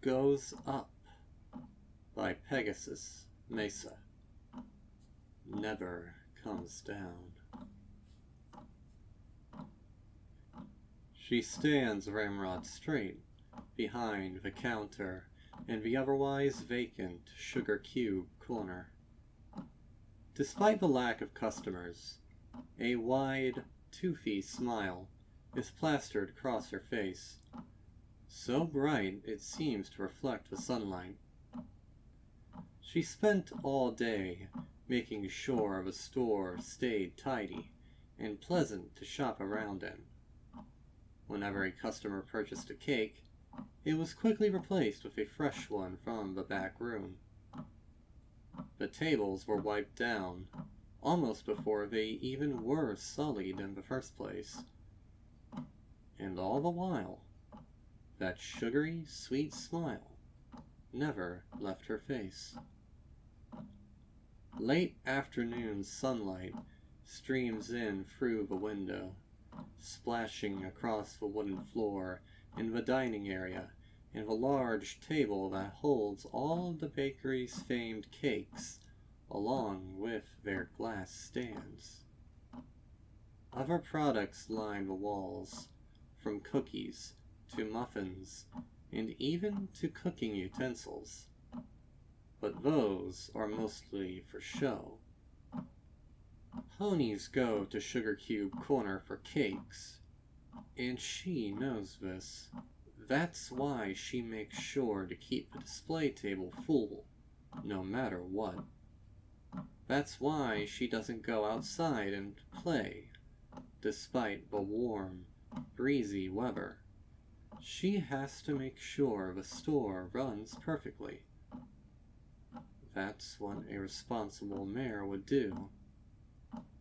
Goes Up by Pegasus Mesa never comes down. She stands ramrod straight behind the counter in the otherwise vacant Sugarcube Corner. Despite the lack of customers, a wide, toothy smile is plastered across her face, so bright it seems to reflect the sunlight. She spent all day making sure the store stayed tidy and pleasant to shop around in. Whenever a customer purchased a cake, it was quickly replaced with a fresh one from the back room. The tables were wiped down almost before they even were sullied in the first place. And all the while, that sugary, sweet smile never left her face. Late afternoon sunlight streams in through the window, splashing across the wooden floor in the dining area and the large table that holds all of the bakery's famed cakes, along with their glass stands. Other products line the walls, from cookies to muffins and even to cooking utensils, but those are mostly for show. Ponies go to Sugarcube Corner for cakes, and she knows this. That's why she makes sure to keep the display table full, no matter what. That's why she doesn't go outside and play, despite the warm, breezy weather. She has to make sure the store runs perfectly. That's what a responsible mayor would do.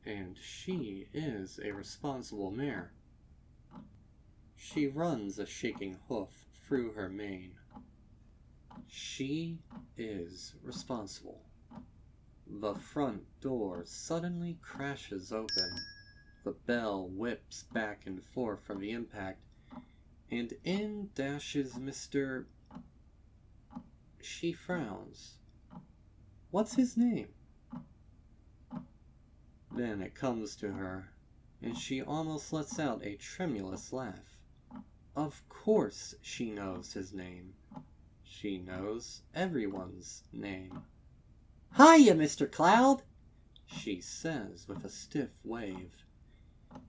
And she is a responsible mare. She runs a shaking hoof through her mane. She is responsible. The front door suddenly crashes open. The bell whips back and forth from the impact, and in dashes Mr. She frowns. What's his name? Then it comes to her, and she almost lets out a tremulous laugh. Of course she knows his name. She knows everyone's name. "Hiya, Mr. Cloud," she says with a stiff wave.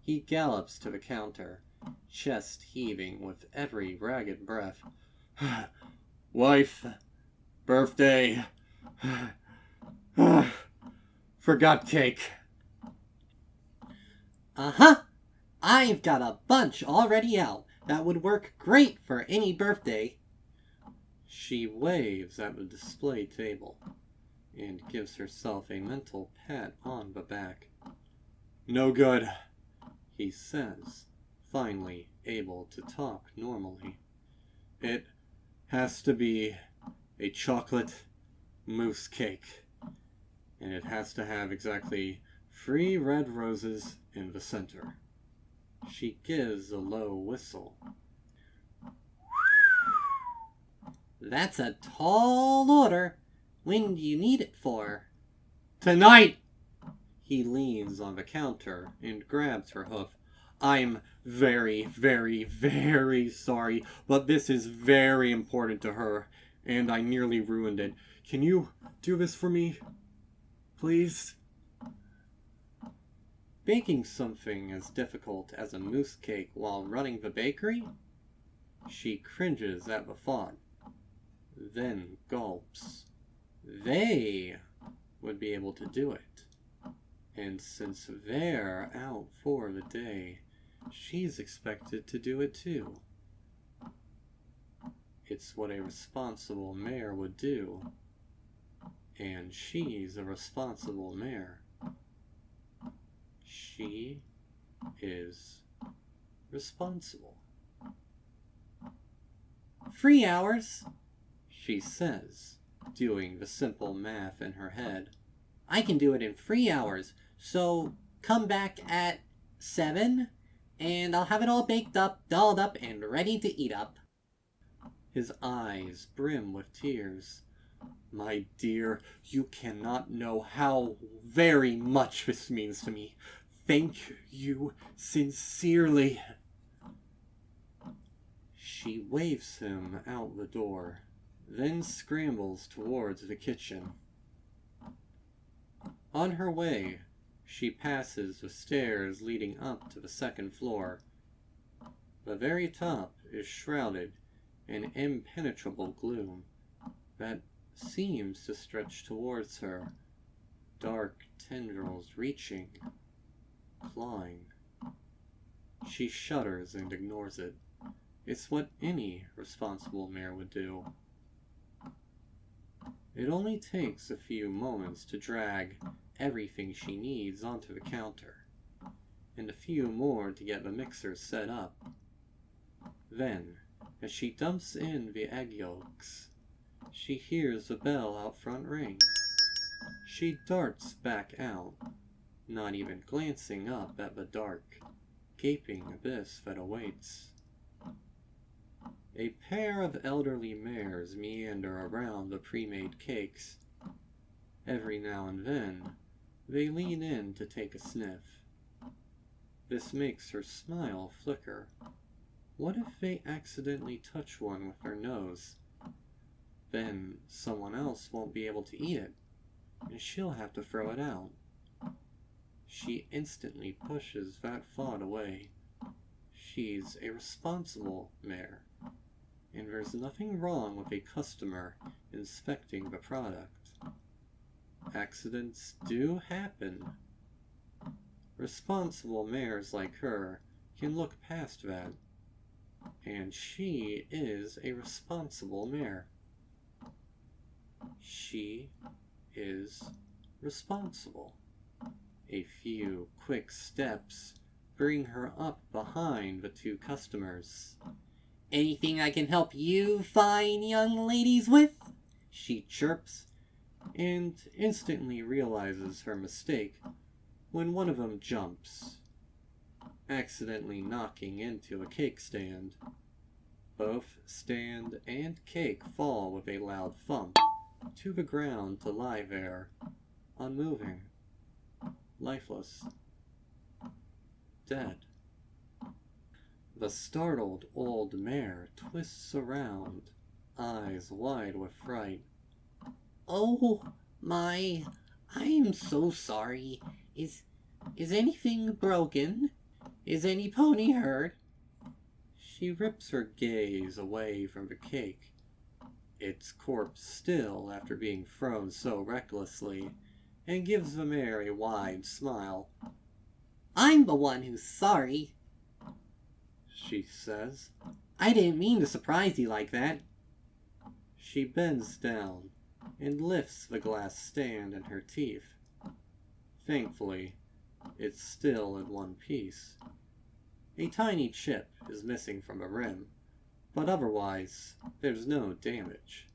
He gallops to the counter, chest heaving with every ragged breath. "Wife, birthday, forgot cake." Uh-huh. I've got a bunch already out that would work great for any birthday. She waves at the display table and gives herself a mental pat on the back. "No good," he says, finally able to talk normally. "It has to be a chocolate mousse cake, and it has to have exactly 3 red roses in the center." She gives a low whistle. That's a tall order. When do you need it for? "Tonight!" He leans on the counter and grabs her hoof. "I'm very, very, very sorry, but this is very important to her, and I nearly ruined it. Can you do this for me? Please?" Baking something as difficult as a mousse cake while running the bakery? She cringes at the thought, then gulps. They would be able to do it. And since they're out for the day, she's expected to do it too. It's what a responsible mayor would do. And she's a responsible mayor. She is responsible. 3 hours, she says, doing the simple math in her head. I can do it in 3 hours, so come back at 7, and I'll have it all baked up, dolled up, and ready to eat up. His eyes brim with tears. "My dear, you cannot know how very much this means to me. Thank you sincerely." She waves him out the door, then scrambles towards the kitchen. On her way, she passes the stairs leading up to the second floor. The very top is shrouded in impenetrable gloom that seems to stretch towards her, dark tendrils reaching, clawing. She shudders and ignores it. It's what any responsible mayor would do. It only takes a few moments to drag everything she needs onto the counter, and a few more to get the mixer set up. Then, as she dumps in the egg yolks, she hears the bell out front ring. She darts back out, not even glancing up at the dark, gaping abyss that awaits. A pair of elderly mares meander around the pre-made cakes. Every now and then, they lean in to take a sniff. This makes her smile flicker. What if they accidentally touch one with their nose? Then someone else won't be able to eat it, and she'll have to throw it out. She instantly pushes that thought away. She's a responsible mare, and there's nothing wrong with a customer inspecting the product. Accidents do happen. Responsible mares like her can look past that, and she is a responsible mare. She is responsible. A few quick steps bring her up behind the two customers. "Anything I can help you fine young ladies with?" She chirps, and instantly realizes her mistake when one of them jumps, accidentally knocking into a cake stand. Both stand and cake fall with a loud thump to the ground to lie there, unmoving, lifeless, dead. The startled old mare twists around, eyes wide with fright. "Oh, I'm so sorry. Is anything broken? Is any pony hurt?" She rips her gaze away from the cake, its corpse still after being thrown so recklessly, and gives the mare a wide smile. "I'm the one who's sorry," she says. "I didn't mean to surprise you like that." She bends down and lifts the glass stand in her teeth. Thankfully, it's still in one piece. A tiny chip is missing from the rim, but otherwise, there's no damage.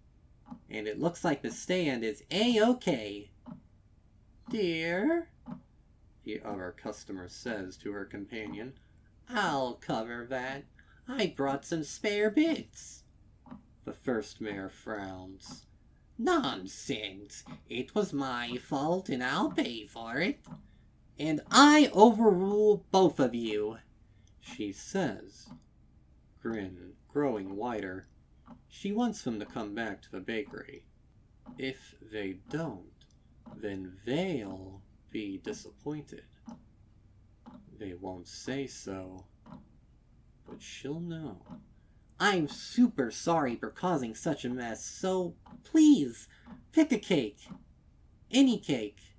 "And it looks like the stand is A-OK. "Dear," the other customer says to her companion, "I'll cover that. I brought some spare bits." The first mare frowns. "Nonsense! It was my fault and I'll pay for it. And I overrule both of you," she says, grin growing wider. She wants them to come back to the bakery. If they don't, then they'll be disappointed. They won't say so, but she'll know. "I'm super sorry for causing such a mess, so please, pick a cake. Any cake."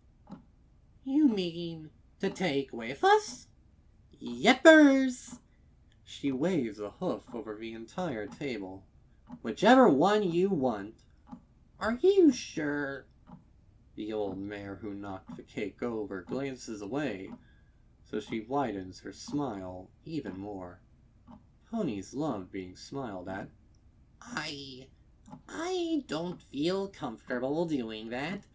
"You mean to take with us?" "Yeppers!" She waves a hoof over the entire table. "Whichever one you want." "Are you sure?" The old mare who knocked the cake over glances away, so she widens her smile even more. Ponies love being smiled at. I don't feel comfortable doing that."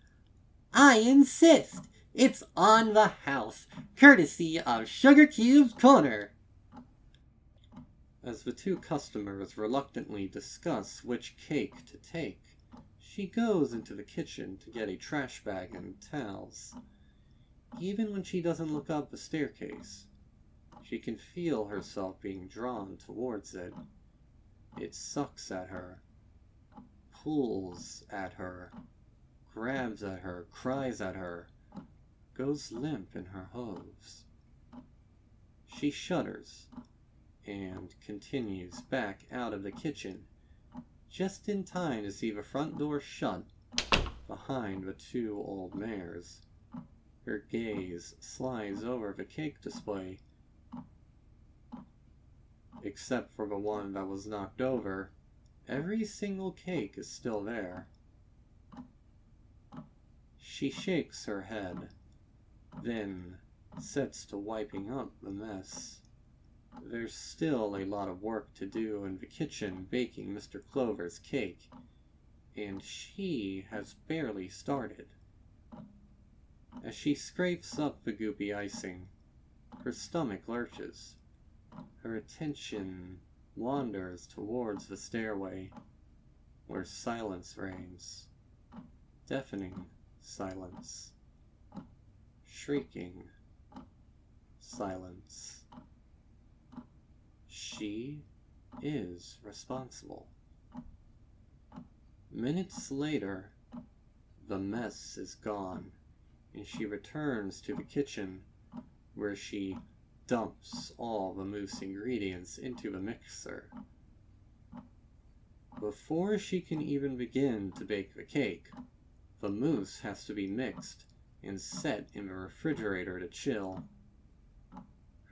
"I insist! It's on the house, courtesy of Sugarcube Corner." As the two customers reluctantly discuss which cake to take, she goes into the kitchen to get a trash bag and towels. Even when she doesn't look up the staircase, she can feel herself being drawn towards it. It sucks at her, pulls at her, grabs at her, cries at her, goes limp in her hooves. She shudders and continues back out of the kitchen, just in time to see the front door shut behind the two old mares. Her gaze slides over the cake display. Except for the one that was knocked over, every single cake is still there. She shakes her head, then sets to wiping up the mess. There's still a lot of work to do in the kitchen baking Mr. Clover's cake, and she has barely started. As she scrapes up the goopy icing, her stomach lurches. Her attention wanders towards the stairway, where silence reigns. Deafening silence. Shrieking silence. She is responsible. Minutes later, the mess is gone, and she returns to the kitchen, where she dumps all the mousse ingredients into the mixer. Before she can even begin to bake the cake, the mousse has to be mixed and set in the refrigerator to chill.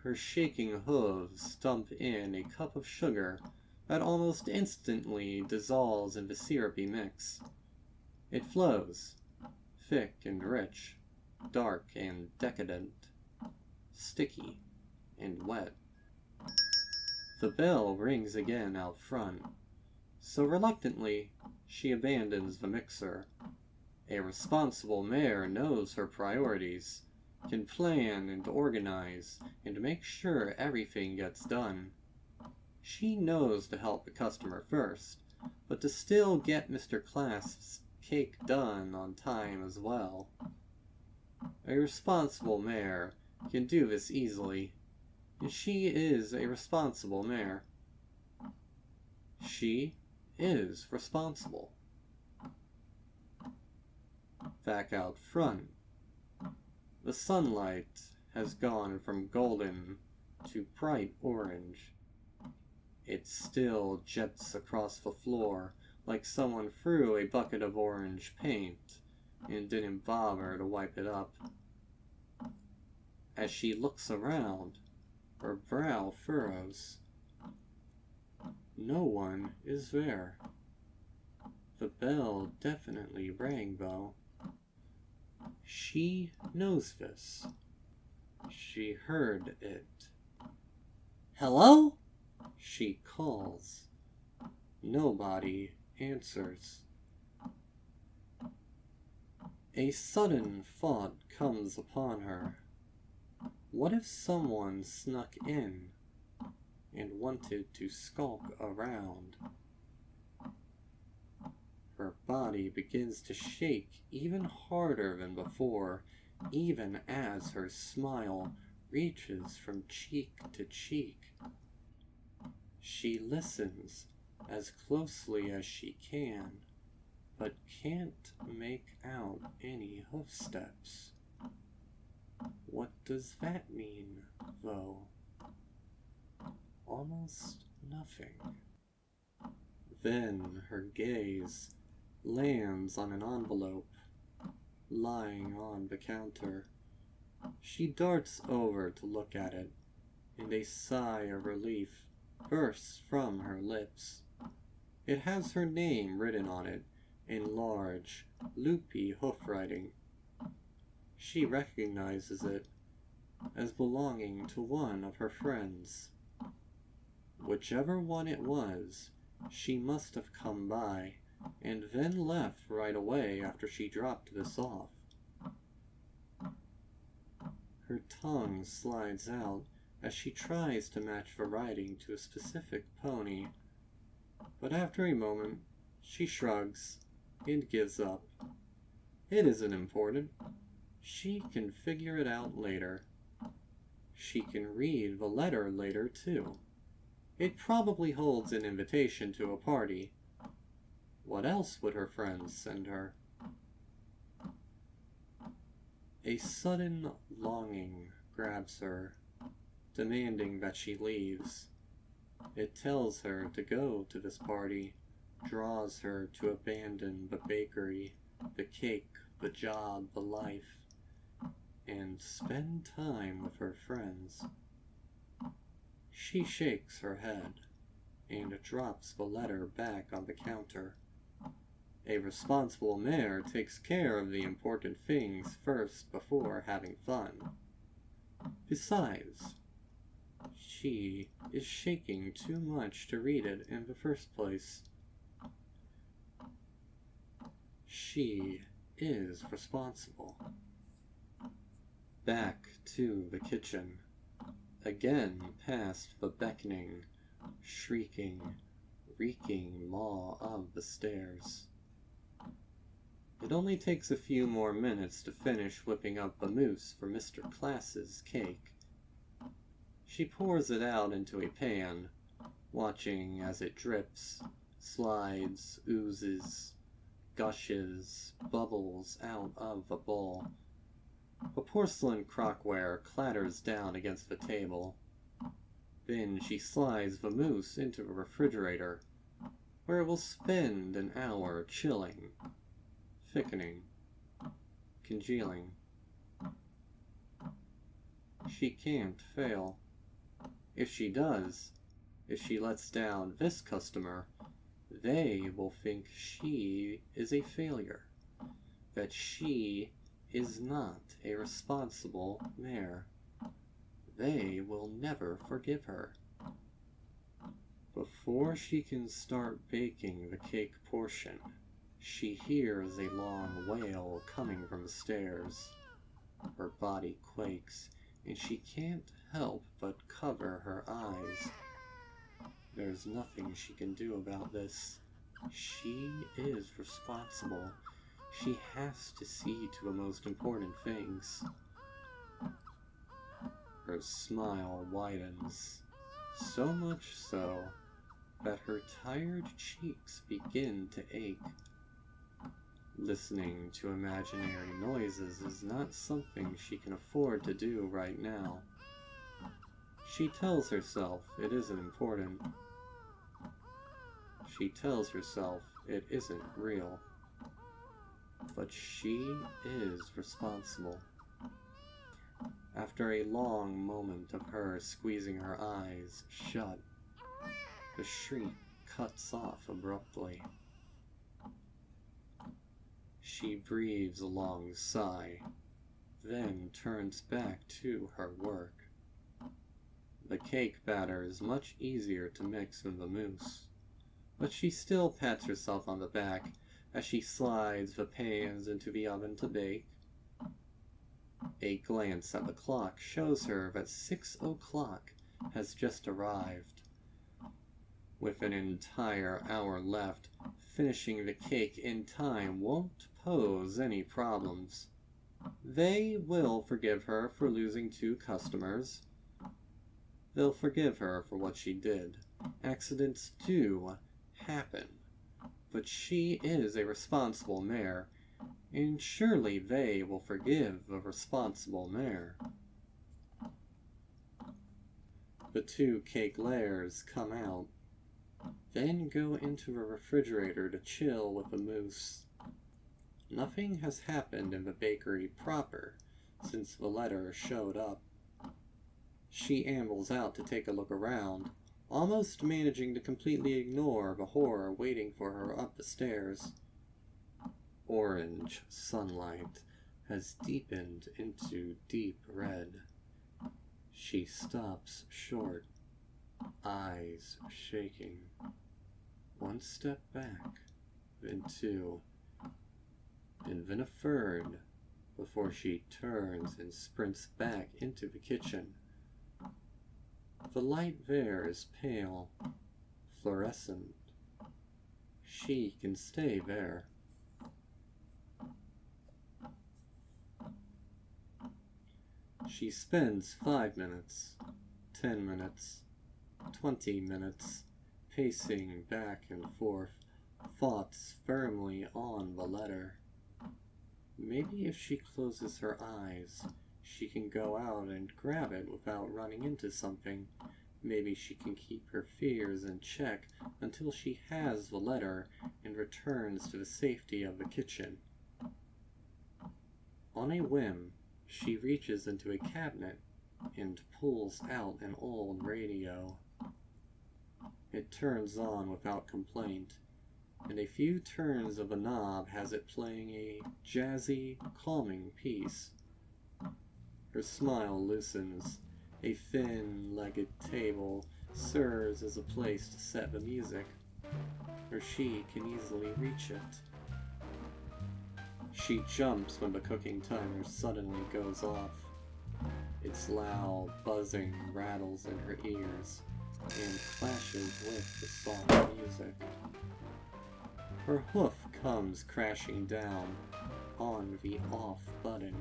Her shaking hooves dump in a cup of sugar that almost instantly dissolves in the syrupy mix. It flows, thick and rich, dark and decadent, sticky and wet. The bell rings again out front, so reluctantly she abandons the mixer. A responsible mare knows her priorities, can plan and organize and make sure everything gets done. She knows to help the customer first, but to still get Mr. Clasp's cake done on time as well. A responsible mare can do this easily, and she is a responsible mare. She is responsible. Back out front, the sunlight has gone from golden to bright orange. It still jets across the floor like someone threw a bucket of orange paint and didn't bother to wipe it up. As she looks around, her brow furrows. No one is there. The bell definitely rang, though. She knows this. She heard it. Hello? She calls. Nobody answers. A sudden thought comes upon her. What if someone snuck in and wanted to skulk around? Her body begins to shake even harder than before, even as her smile reaches from cheek to cheek. She listens as closely as she can, but can't make out any hoofsteps. What does that mean, though? Almost nothing. Then her gaze lands on an envelope lying on the counter. She darts over to look at it, and a sigh of relief bursts from her lips. It has her name written on it in large, loopy hoofwriting. She recognizes it as belonging to one of her friends. Whichever one it was, she must have come by, and then left right away after she dropped this off. Her tongue slides out as she tries to match the riding to a specific pony. But after a moment, she shrugs and gives up. It isn't important. She can figure it out later. She can read the letter later, too. It probably holds an invitation to a party. What else would her friends send her? A sudden longing grabs her, demanding that she leaves. It tells her to go to this party, draws her to abandon the bakery, the cake, the job, the life, and spend time with her friends. She shakes her head and drops the letter back on the counter. A responsible mayor takes care of the important things first before having fun. Besides, she is shaking too much to read it in the first place. She is responsible. Back to the kitchen. Again past the beckoning, shrieking, reeking maw of the stairs. It only takes a few more minutes to finish whipping up the mousse for Mr. Class's cake. She pours it out into a pan, watching as it drips, slides, oozes, gushes, bubbles out of the bowl. The porcelain crockware clatters down against the table. Then she slides the mousse into the refrigerator, where it will spend an hour chilling, thickening, congealing. She can't fail. If she does, if she lets down this customer, they will think she is a failure, that she is not a responsible mayor. They will never forgive her. Before she can start baking the cake portion, she hears a long wail coming from the stairs. Her body quakes, and she can't help but cover her eyes. There's nothing she can do about this. She is responsible. She has to see to the most important things. Her smile widens, so much so that her tired cheeks begin to ache. Listening to imaginary noises is not something she can afford to do right now. She tells herself it isn't important. She tells herself it isn't real. But she is responsible. After a long moment of her squeezing her eyes shut, the shriek cuts off abruptly. She breathes a long sigh, then turns back to her work. The cake batter is much easier to mix than the mousse, but she still pats herself on the back as she slides the pans into the oven to bake. A glance at the clock shows her that 6 o'clock has just arrived. With an entire hour left, finishing the cake in time won't pose any problems. They will forgive her for losing 2 customers. They'll forgive her for what she did. Accidents do happen. But she is a responsible mayor, and surely they will forgive a responsible mayor. The 2 cake layers come out, then go into a refrigerator to chill with the mousse. Nothing has happened in the bakery proper since the letter showed up. She ambles out to take a look around, almost managing to completely ignore the horror waiting for her up the stairs. Orange sunlight has deepened into deep red. She stops short, eyes shaking. 1 step back, then 2, and then a 3rd, before she turns and sprints back into the kitchen. The light there is pale, fluorescent. She can stay there. She spends 5 minutes, 10 minutes, 20 minutes, pacing back and forth, thoughts firmly on the letter. Maybe if she closes her eyes, she can go out and grab it without running into something. Maybe she can keep her fears in check until she has the letter and returns to the safety of the kitchen. On a whim, she reaches into a cabinet and pulls out an old radio. It turns on without complaint, and a few turns of a knob has it playing a jazzy, calming piece. Her smile loosens. A thin-legged table serves as a place to set the music, or she can easily reach it. She jumps when the cooking timer suddenly goes off. Its loud buzzing rattles in her ears and clashes with the soft music. Her hoof comes crashing down on the off button,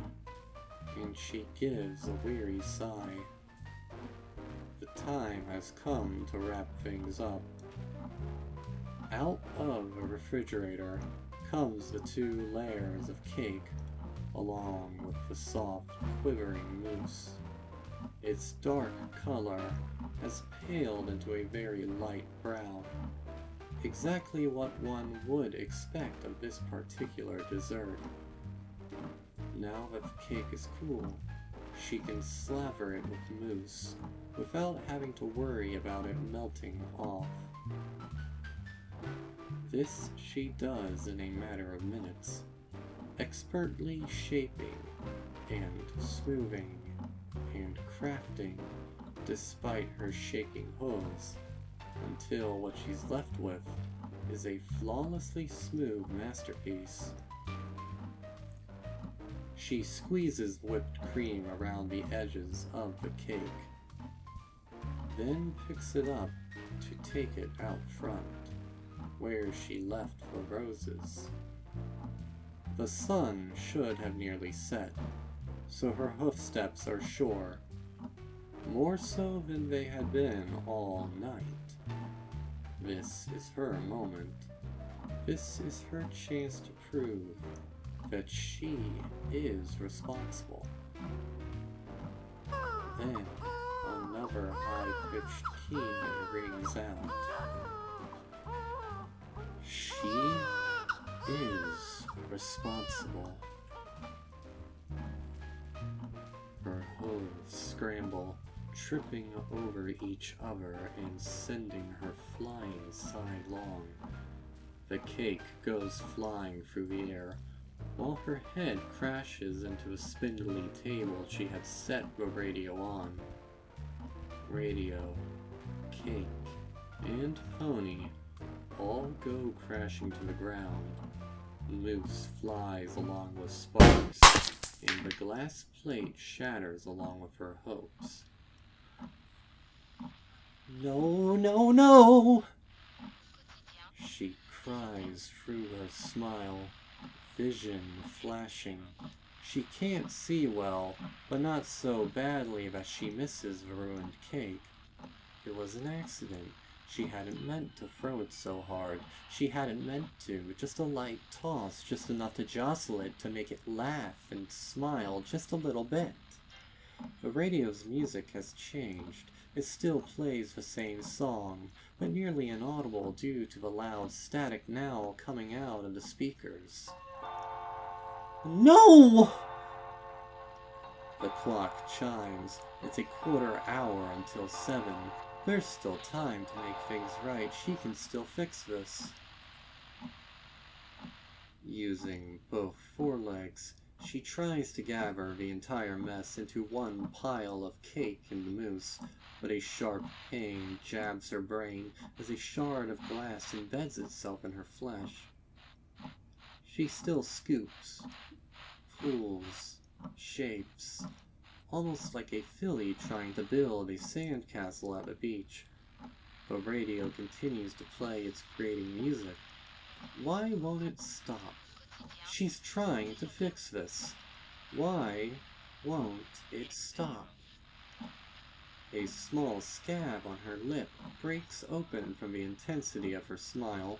and she gives a weary sigh. The time has come to wrap things up. Out of a refrigerator comes the 2 layers of cake, along with the soft, quivering mousse. Its dark color has paled into a very light brown, exactly what one would expect of this particular dessert. Now that the cake is cool, she can slaver it with mousse without having to worry about it melting off. This she does in a matter of minutes, expertly shaping and smoothing and crafting despite her shaking hooves, until what she's left with is a flawlessly smooth masterpiece. She squeezes whipped cream around the edges of the cake, then picks it up to take it out front, where she left the roses. The sun should have nearly set, so her hoofsteps are sure, more so than they had been all night. This is her moment. This is her chance to prove that she is responsible. Then, another high-pitched key rings out. She is responsible. Her hooves scramble, tripping over each other and sending her flying sidelong. The cake goes flying through the air, while her head crashes into a spindly table she had set the radio on. Radio, cake, and pony all go crashing to the ground. Mousse flies along with sparks, and the glass plate shatters along with her hopes. No, no, no! She cries through her smile, vision flashing. She can't see well, but not so badly that she misses the ruined cake. It was an accident. She hadn't meant to throw it so hard. She hadn't meant to. Just a light toss, just enough to jostle it, to make it laugh and smile just a little bit. The radio's music has changed. It still plays the same song, but nearly inaudible due to the loud static now coming out of the speakers. No! The clock chimes. It's a quarter hour until 7. There's still time to make things right. She can still fix this. Using both forelegs, she tries to gather the entire mess into one pile of cake and mousse, but a sharp pain jabs her brain as a shard of glass embeds itself in her flesh. She still scoops, pulls, shapes, almost like a filly trying to build a sandcastle at the beach. The radio continues to play its grating music. Why won't it stop? She's trying to fix this. Why won't it stop? A small scab on her lip breaks open from the intensity of her smile.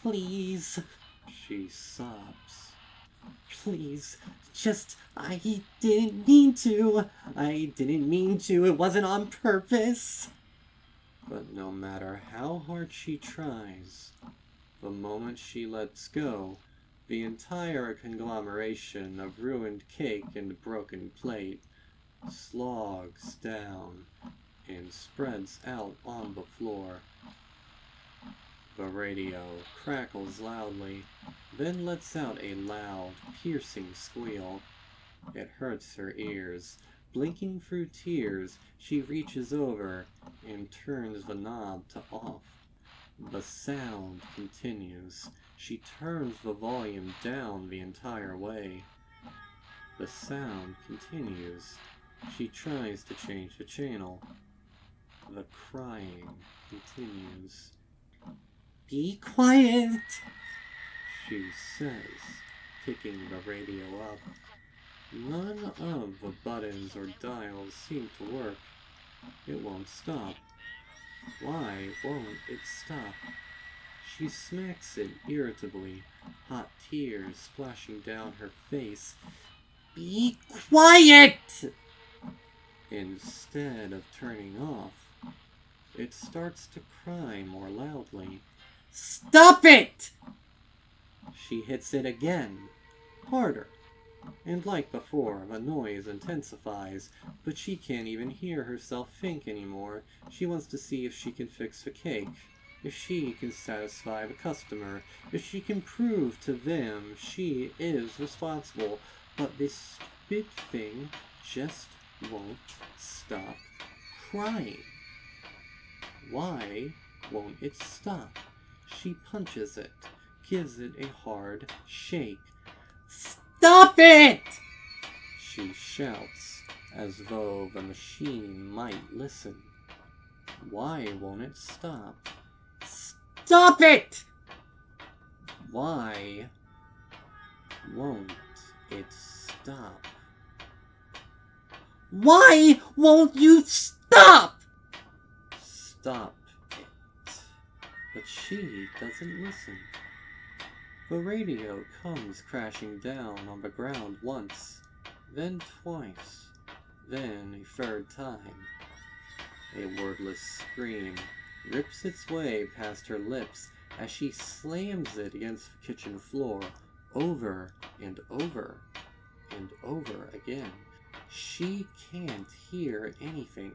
Please, She sobs. please, I didn't mean to. I didn't mean to. It wasn't on purpose. But no matter how hard she tries, the moment she lets go, the entire conglomeration of ruined cake and broken plate slogs down and spreads out on the floor. The radio crackles loudly, then lets out a loud, piercing squeal. It hurts her ears. Blinking through tears, she reaches over and turns the knob to off. The sound continues. She turns the volume down the entire way. The sound continues. She tries to change the channel. The crying continues. Be quiet, She says, picking the radio up. None of the buttons or dials seem to work. It won't stop. Why won't it stop? She smacks it irritably, hot tears splashing down her face. Be quiet! Instead of turning off, it starts to cry more loudly. Stop it! She hits it again, harder, and like before, the noise intensifies, but she can't even hear herself think anymore. She wants to see if she can fix the cake, if she can satisfy the customer, if she can prove to them she is responsible, but this stupid thing just won't stop crying. Why won't it stop? She punches it, gives it a hard shake. Stop it! She shouts, as though the machine might listen. Why won't it stop? Stop it! Why won't it stop? Why won't you stop? Stop it. But she doesn't listen. The radio comes crashing down on the ground once, then twice, then a third time. A wordless scream rips its way past her lips as she slams it against the kitchen floor, over and over and over again. She can't hear anything.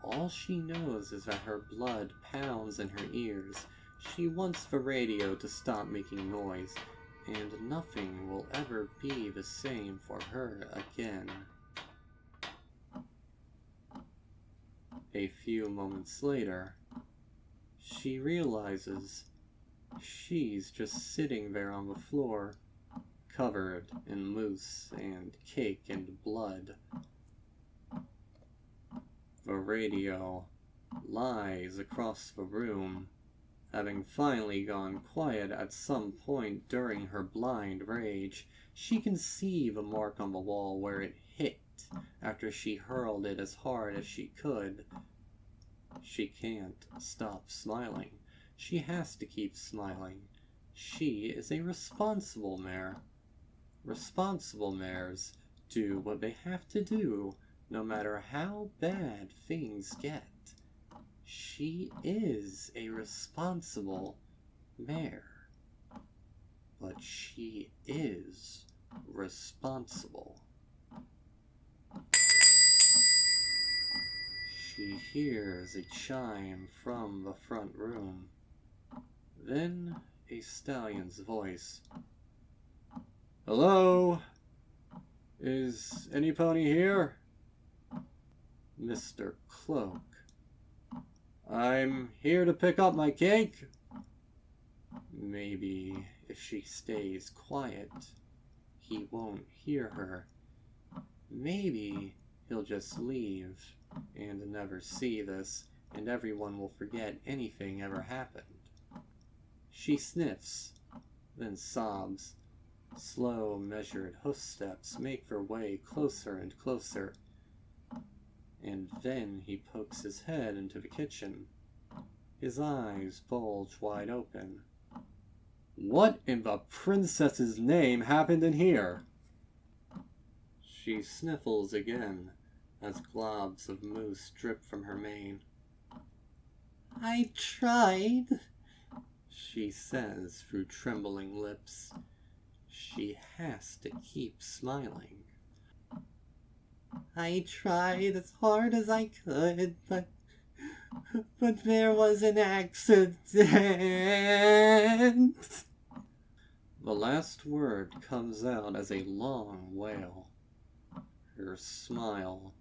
All she knows is that her blood pounds in her ears. She wants the radio to stop making noise, and nothing will ever be the same for her again. A few moments later, she realizes she's just sitting there on the floor, covered in mousse and cake and blood. The radio lies across the room, having finally gone quiet at some point during her blind rage. She can see the mark on the wall where it hit after she hurled it as hard as she could. She can't stop smiling. She has to keep smiling. She is a responsible mare. Responsible mares do what they have to do, no matter how bad things get. She is a responsible mare. But she is responsible. She hears a chime from the front room. Then a stallion's voice. Hello? Is any pony here? Mr. Cloak. I'm here to pick up my cake. Maybe if she stays quiet, he won't hear her. Maybe he'll just leave and never see this, and everyone will forget anything ever happened. She sniffs, then sobs. Slow, measured hoof steps make their way closer and closer. And then he pokes his head into the kitchen. His eyes bulge wide open. What in the princess's name happened in here? She sniffles again as globs of mousse drip from her mane. I tried, she says through trembling lips. She has to keep smiling. I tried as hard as I could, but there was an accident. The last word comes out as a long wail. Her smile,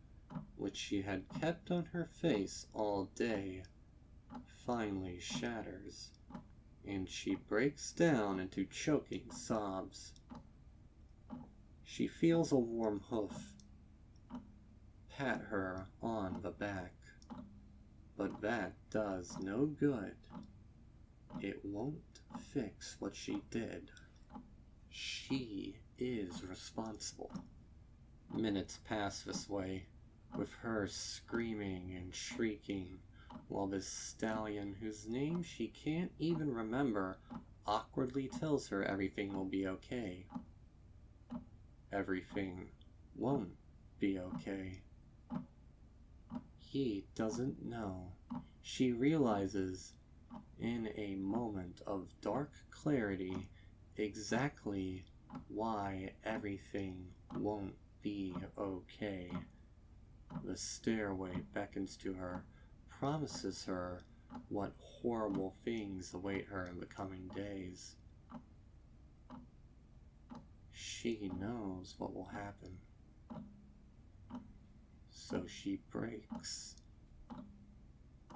which she had kept on her face all day, finally shatters, and she breaks down into choking sobs. She feels a warm hoof pat her on the back, but that does no good. It won't fix what she did. She is responsible. Minutes pass this way, with her screaming and shrieking, while this stallion, whose name she can't even remember, awkwardly tells her everything will be okay. Everything won't be okay. He doesn't know. She realizes, in a moment of dark clarity, exactly why everything won't be okay. The stairway beckons to her, promises her what horrible things await her in the coming days. She knows what will happen. So she breaks.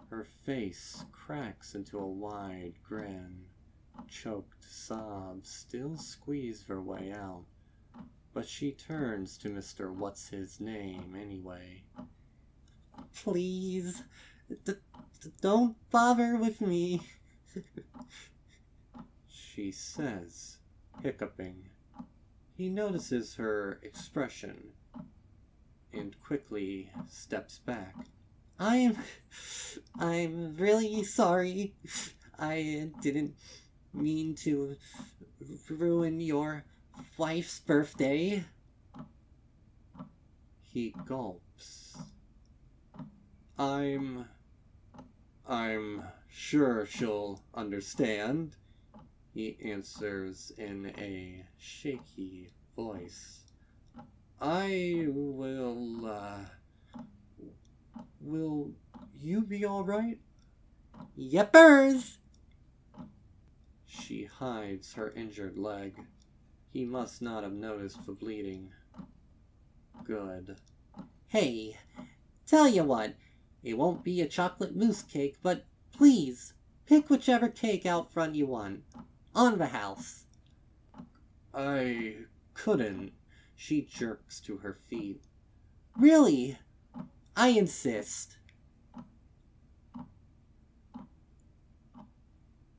Her face cracks into a wide grin. Choked sobs still squeeze their way out, but she turns to Mr. What's-His-Name anyway. Please, don't bother with me, she says, hiccuping. He notices her expression and quickly steps back. I'm really sorry. I didn't mean to ruin your wife's birthday. He gulps. I'm sure she'll understand, he answers in a shaky voice. I will you be alright? Yippers! She hides her injured leg. He must not have noticed the bleeding. Good. Hey, tell you what, it won't be a chocolate mousse cake, but please, pick whichever cake out front you want. On the house. I couldn't. She jerks to her feet. Really? I insist.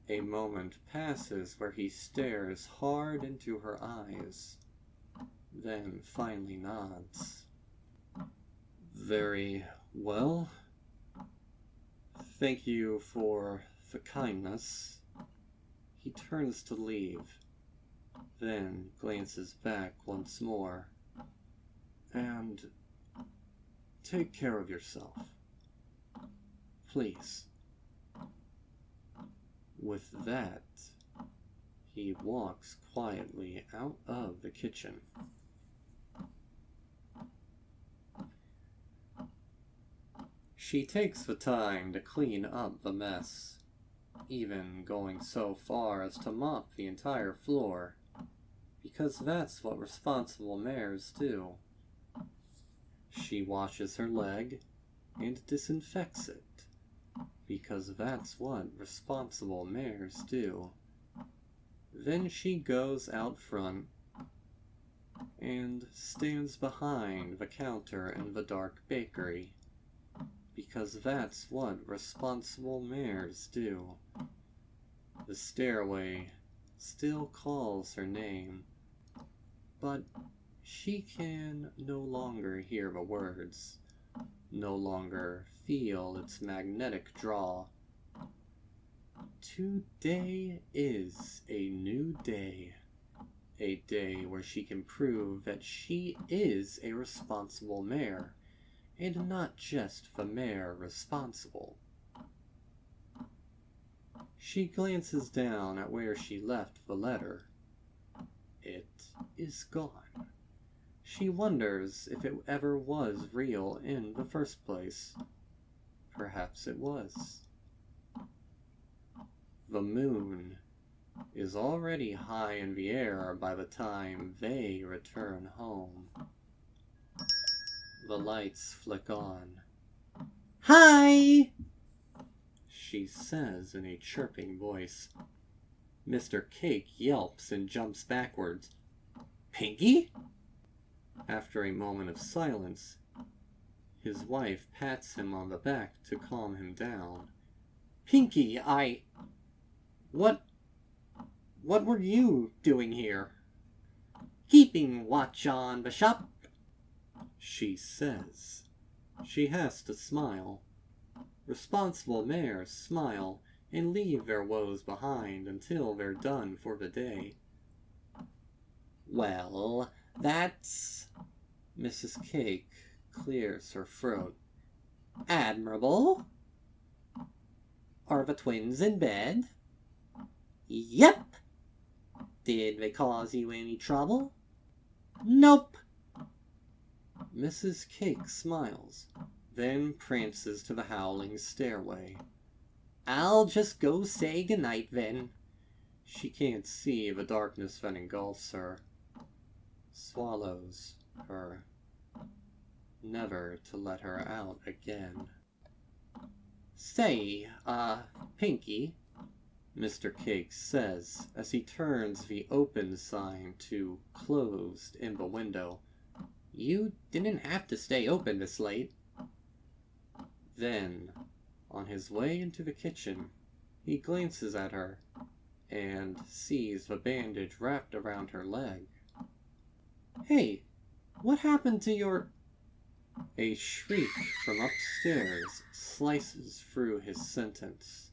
A moment passes where he stares hard into her eyes, then finally nods. Very well. Thank you for the kindness. He turns to leave, then glances back once more. And take care of yourself. Please. With that, he walks quietly out of the kitchen. She takes the time to clean up the mess, even going so far as to mop the entire floor, because that's what responsible mayors do. She washes her leg and disinfects it, because that's what responsible mayors do. Then she goes out front and stands behind the counter in the dark bakery, because that's what responsible mares do. The stairway still calls her name, but she can no longer hear the words, no longer feel its magnetic draw. Today is a new day. A day where she can prove that she is a responsible mare, and not just the mare responsible. She glances down at where she left the letter. It is gone. She wonders if it ever was real in the first place. Perhaps it was. The moon is already high in the air by the time they return home. The lights flick on. Hi! She says in a chirping voice. Mr. Cake yelps and jumps backwards. Pinkie? After a moment of silence, his wife pats him on the back to calm him down. Pinkie, What were you doing here? Keeping watch on the shop, She says. She has to smile. Responsible mares smile and leave their woes behind until they're done for the day. Well, that's... Mrs. Cake clears her throat. admirable. Are the twins in bed? Yep. Did they cause you any trouble? Nope. Mrs. Cake smiles, then prances to the howling stairway. I'll just go say goodnight then. She can't see the darkness that engulfs her, swallows her, never to let her out again. Say, Pinkie, Mr. Cake says as he turns the open sign to closed in the window. you didn't have to stay open this late. Then, on his way into the kitchen, he glances at her and sees the bandage wrapped around her leg. Hey, what happened to your... A shriek from upstairs slices through his sentence,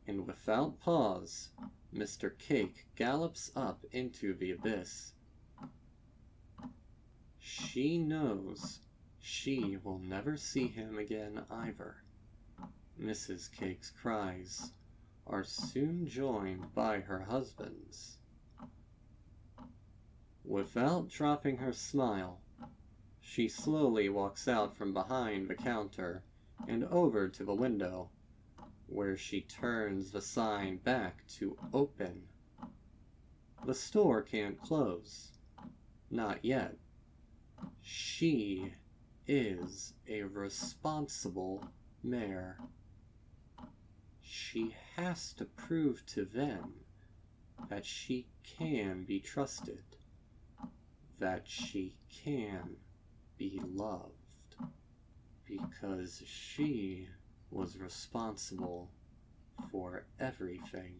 and without pause, Mr. Cake gallops up into the abyss. She knows she will never see him again either. Mrs. Cake's cries are soon joined by her husband's. Without dropping her smile, she slowly walks out from behind the counter and over to the window, where she turns the sign back to open. The store can't close. Not yet. She is a responsible mare. She has to prove to them that she can be trusted, that she can be loved, because she was responsible for everything.